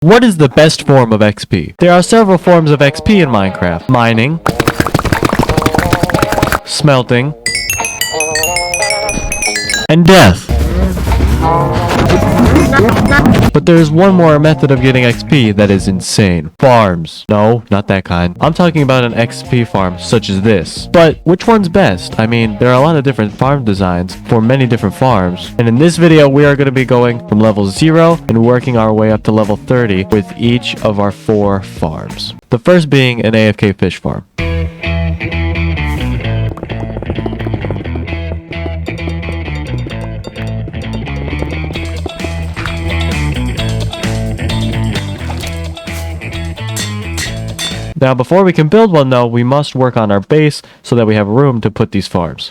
What is the best form of XP? There are several forms of XP in Minecraft. Mining, smelting, and death. But there's one more method of getting XP that is insane. Farms. No, not that kind. I'm talking about an XP farm such as this. But which one's best? I mean, there are a lot of different farm designs for many different farms. And in this video, we are going to be going from level 0 and working our way up to level 30 with each of our 4 farms. The first being an AFK fish farm. Now, before we can build one, though, we must work on our base so that we have room to put these farms.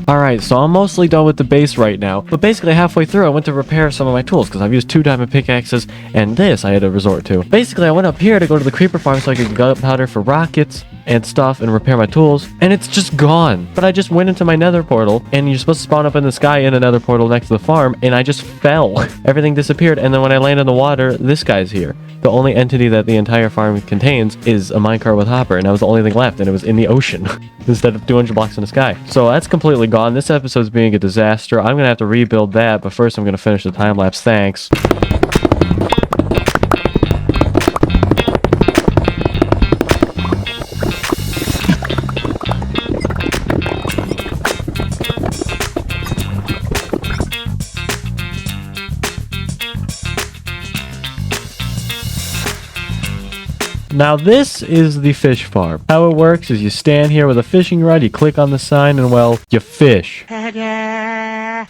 Alright, so I'm mostly done with the base right now, but basically halfway through I went to repair some of my tools because I've used 2 diamond pickaxes and this I had to resort to. Basically I went up here to go to the creeper farm so I could get gunpowder for rockets and stuff and repair my tools, and it's just gone. But I just went into my nether portal, and you're supposed to spawn up in the sky in a nether portal next to the farm, and I just fell. Everything disappeared, and then when I land in the water, this guy's here. The only entity that the entire farm contains is a minecart with hopper, and that was the only thing left, and it was in the ocean instead of 200 blocks in the sky. So that's completely gone. This episode's being a disaster. I'm gonna have to rebuild that, but first I'm gonna finish the time lapse. Thanks. Now this is the fish farm. How it works is you stand here with a fishing rod, you click on the sign, and well, you fish.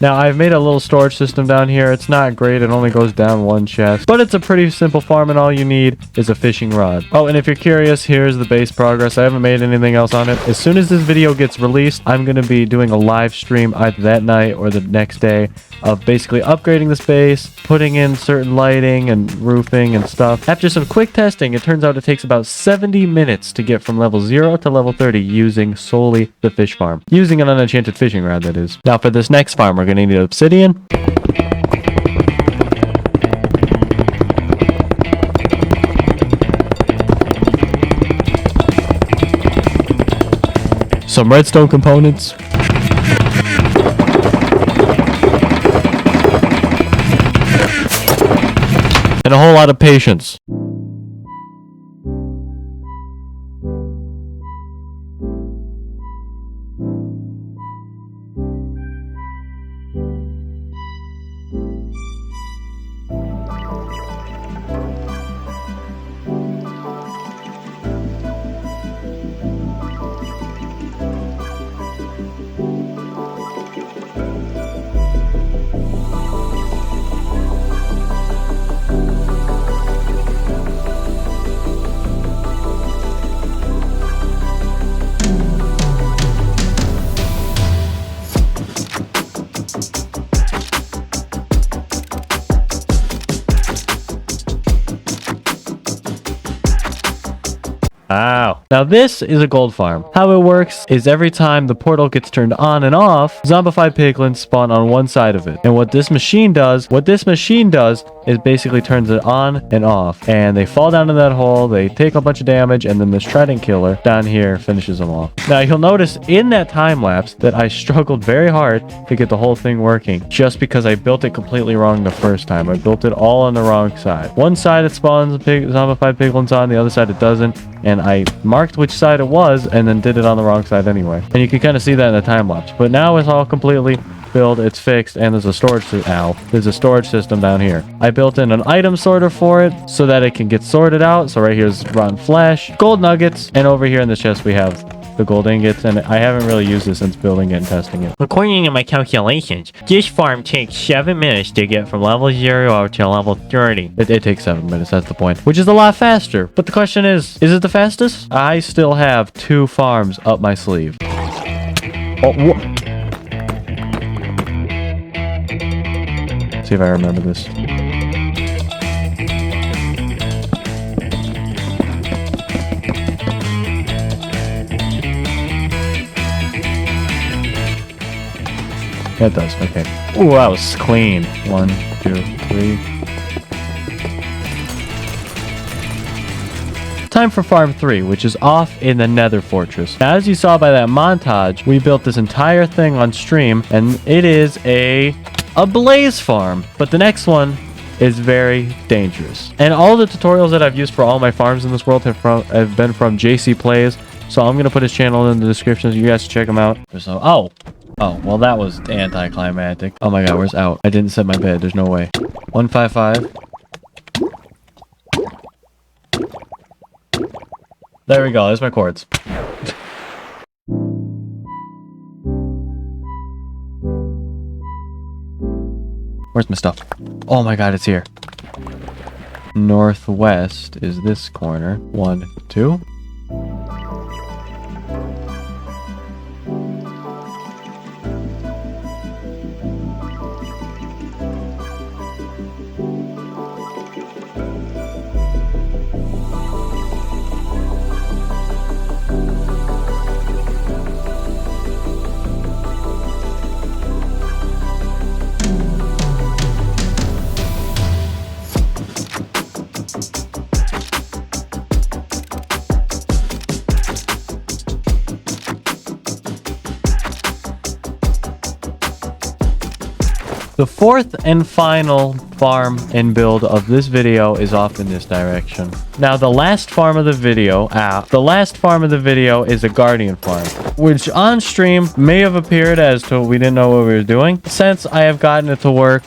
Now I've made a little storage system down here. It's not great, it only goes down 1 chest, but it's a pretty simple farm and all you need is a fishing rod. Oh, and if you're curious, here's the base progress. I haven't made anything else on it. As soon as this video gets released, I'm going to be doing a live stream either that night or the next day of basically upgrading the space, putting in certain lighting and roofing and stuff. After some quick testing, it turns out it takes about 70 minutes to get from level 0 to level 30 using solely the fish farm. Using an unenchanted fishing rod, that is. Now for this next farm, we're going to need obsidian. Some redstone components. And a whole lot of patience. Ow. Now this is a gold farm. How it works is every time the portal gets turned on and off, zombified piglins spawn on one side of it. And what this machine does is basically turns it on and off. And they fall down in that hole, they take a bunch of damage, and then this trident killer down here finishes them off. Now you'll notice in that time lapse that I struggled very hard to get the whole thing working, just because I built it completely wrong the first time. I built it all on the wrong side. One side it spawns zombified piglins on, the other side it doesn't. And I marked which side it was and then did it on the wrong side anyway. And you can kind of see that in the time lapse. But now it's all completely built, it's fixed, and there's a storage system down here. I built in an item sorter for it so that it can get sorted out. So right here's rotten flesh, gold nuggets, and over here in this chest we have the gold ingots, and I haven't really used this since building it and testing it. According to my calculations, this farm takes 7 minutes to get from level 0 to level 30. It takes 7 minutes, that's the point. Which is a lot faster. But the question is it the fastest? I still have 2 farms up my sleeve. Oh, see if I remember this. That does, okay. Ooh, that was clean. 1, 2, 3. Time for farm 3, which is off in the Nether Fortress. Now, as you saw by that montage, we built this entire thing on stream, and it is a blaze farm. But the next one is very dangerous. And all the tutorials that I've used for all my farms in this world have been from JC Plays. So I'm going to put his channel in the description so you guys can check him out. So, Oh, well that was anticlimactic. Oh my god, where's out? I didn't set my bed, there's no way. 155. There we go, there's my cords. Where's my stuff? Oh my god, it's here. Northwest is this corner. 1, 2. The fourth and final farm and build of this video is off in this direction. Now, the last farm of the video is a guardian farm, which on stream may have appeared as to we didn't know what we were doing. Since I have gotten it to work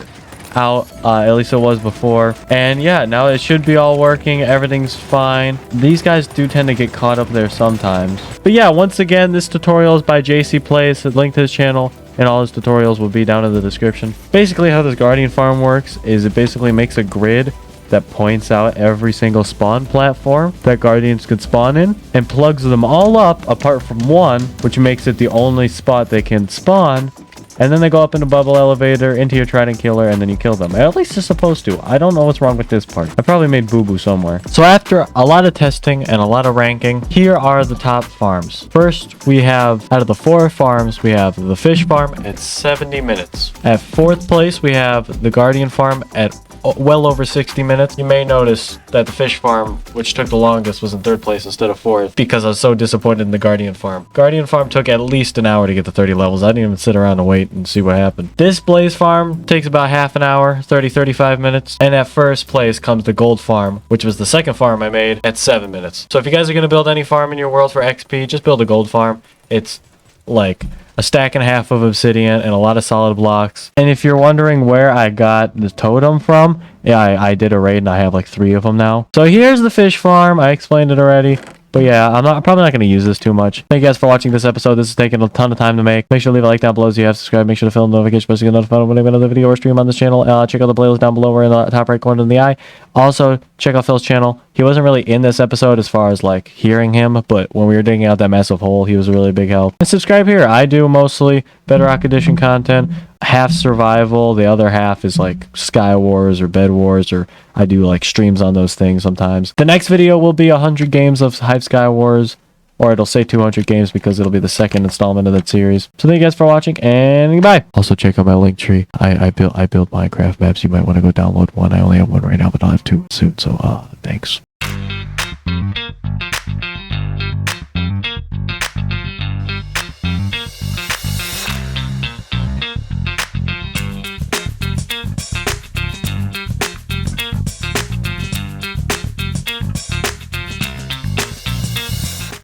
out, at least it was before, and yeah, now it should be all working, everything's fine. These guys do tend to get caught up there sometimes, but yeah, once again, this tutorial is by JC Plays. The link to his channel and all his tutorials will be down in the description. Basically, how this guardian farm works is it basically makes a grid that points out every single spawn platform that guardians could spawn in and plugs them all up apart from one, which makes it the only spot they can spawn. And then they go up in a bubble elevator into your trident killer, and then you kill them. At least they're supposed to. I don't know what's wrong with this part. I probably made boo-boo somewhere. So after a lot of testing and a lot of ranking, here are the top farms. First, we have, out of the 4 farms, we have the fish farm at 70 minutes. At 4th place, we have the guardian farm at well over 60 minutes. You may notice that the fish farm, which took the longest, was in 3rd place instead of 4th because I was so disappointed in the guardian farm. Guardian farm took at least an hour to get to 30 levels. I didn't even sit around and wait and see what happened. This blaze farm takes about half an hour, 35 minutes. And at 1st place comes the gold farm, which was the 2nd farm I made, at 7 minutes. So if you guys are going to build any farm in your world for XP, just build a gold farm. It's like a stack and a half of obsidian and a lot of solid blocks. And if you're wondering where I got the totem from, yeah, I did a raid and I have like 3 of them now. So here's the fish farm. I explained it already. But yeah, I'm probably not going to use this too much. Thank you guys for watching this episode. This is taking a ton of time to make. Make sure to leave a like down below if you have subscribed. Make sure to fill the notification bell so you get notified when I make another video or stream on this channel. Check out the playlist down below or in the top right corner of the eye. Also, check out Phil's channel. He wasn't really in this episode as far as like hearing him, but when we were digging out that massive hole, he was a really big help. And subscribe here. I do mostly Bedrock Edition content. Half survival, the other half is like Sky Wars or Bed Wars, or I do like streams on those things sometimes. The next video will be 100 games of Hive Sky Wars, or it'll say 200 games because it'll be the second installment of that series. So thank you guys for watching, and goodbye. Also check out my link tree. I build Minecraft maps. You might want to go download one. I only have one right now, but I'll have two soon. So thanks.